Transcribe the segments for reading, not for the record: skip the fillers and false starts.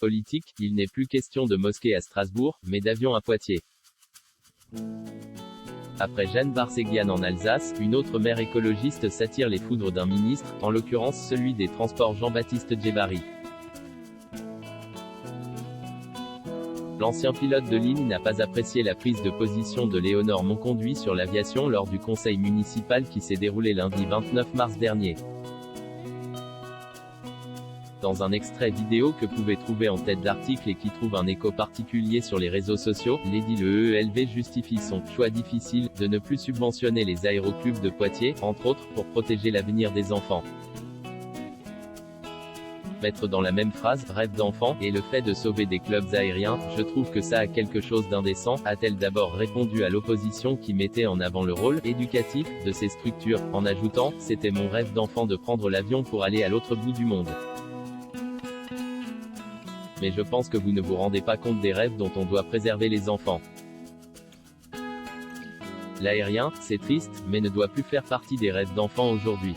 Politique, il n'est plus question de mosquée à Strasbourg, mais d'avion à Poitiers. Après Jeanne Barséguian en Alsace, une autre maire écologiste s'attire les foudres d'un ministre, en l'occurrence celui des Transports Jean-Baptiste Djebbari. L'ancien pilote de ligne n'a pas apprécié la prise de position de Léonore Monconduit sur l'aviation lors du conseil municipal qui s'est déroulé lundi 29 mars dernier. Dans un extrait vidéo que vous pouvez trouver en tête d'article et qui trouve un écho particulier sur les réseaux sociaux, l'édile EELV justifie son « choix difficile » de ne plus subventionner les aéroclubs de Poitiers, entre autres, pour protéger l'avenir des enfants. Mettre dans la même phrase « rêve d'enfant » et le fait de sauver des clubs aériens, je trouve que ça a quelque chose d'indécent, a-t-elle d'abord répondu à l'opposition qui mettait en avant le rôle éducatif de ces structures, en ajoutant « c'était mon rêve d'enfant de prendre l'avion pour aller à l'autre bout du monde ». Mais je pense que vous ne vous rendez pas compte des rêves dont on doit préserver les enfants. L'aérien, c'est triste, mais ne doit plus faire partie des rêves d'enfants aujourd'hui.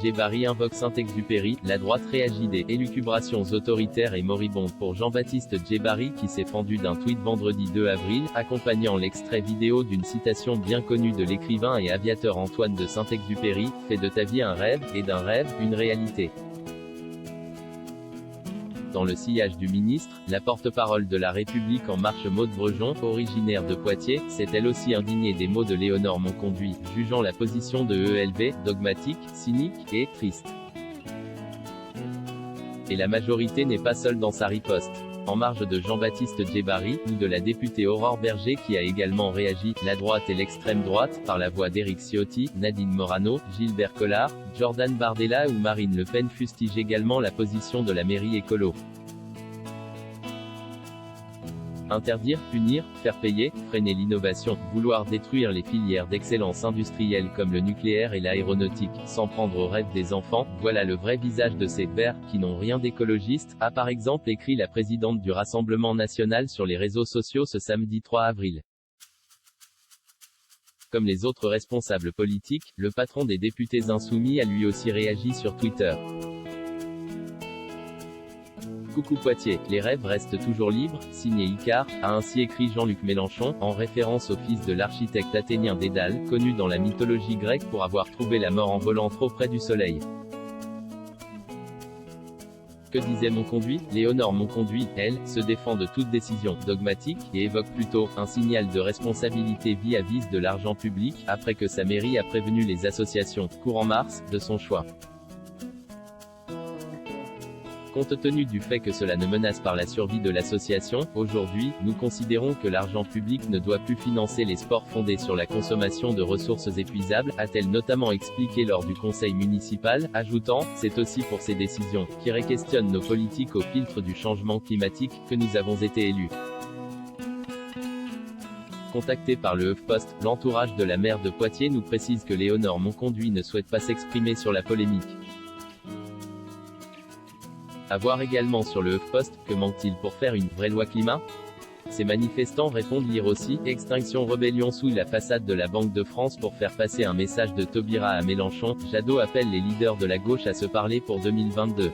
Djebbari invoque Saint-Exupéry, la droite réagit des élucubrations autoritaires et moribondes pour Jean-Baptiste Djebbari qui s'est fendu d'un tweet vendredi 2 avril, accompagnant l'extrait vidéo d'une citation bien connue de l'écrivain et aviateur Antoine de Saint-Exupéry, « Fais de ta vie un rêve, et d'un rêve, une réalité ». Dans le sillage du ministre, la porte-parole de La République En Marche Maude Brejon, originaire de Poitiers, s'est elle aussi indignée des mots de Léonore Monconduit, jugeant la position de EELV dogmatique, cynique et triste. Et la majorité n'est pas seule dans sa riposte. En marge de Jean-Baptiste Djebbari, ou de la députée Aurore Berger qui a également réagi, la droite et l'extrême droite, par la voix d'Éric Ciotti, Nadine Morano, Gilbert Collard, Jordan Bardella ou Marine Le Pen fustigent également la position de la mairie écolo. Interdire, punir, faire payer, freiner l'innovation, vouloir détruire les filières d'excellence industrielle comme le nucléaire et l'aéronautique, s'en prendre aux rêves des enfants, voilà le vrai visage de ces verts, qui n'ont rien d'écologiste, a par exemple écrit la présidente du Rassemblement national sur les réseaux sociaux ce samedi 3 avril. Comme les autres responsables politiques, le patron des députés insoumis a lui aussi réagi sur Twitter. Coucou Poitiers, les rêves restent toujours libres, signé Icare, a ainsi écrit Jean-Luc Mélenchon, en référence au fils de l'architecte athénien Dédale, connu dans la mythologie grecque pour avoir trouvé la mort en volant trop près du soleil. Que disait Monconduit? Léonore Monconduit, elle, se défend de toute décision dogmatique, et évoque plutôt un signal de responsabilité vis-à-vis de l'argent public, après que sa mairie a prévenu les associations, courant mars, de son choix. Compte tenu du fait que cela ne menace pas la survie de l'association, aujourd'hui, nous considérons que l'argent public ne doit plus financer les sports fondés sur la consommation de ressources épuisables, a-t-elle notamment expliqué lors du conseil municipal, ajoutant, c'est aussi pour ces décisions, qui réquestionnent nos politiques au filtre du changement climatique, que nous avons été élus. Contacté par le HuffPost, l'entourage de la maire de Poitiers nous précise que Léonore Monconduit ne souhaite pas s'exprimer sur la polémique. À voir également sur le HuffPost, que manque-t-il pour faire une vraie loi climat? Ces manifestants répondent lire aussi, Extinction Rebellion sous la façade de la Banque de France pour faire passer un message de Taubira à Mélenchon, Jadot appelle les leaders de la gauche à se parler pour 2022.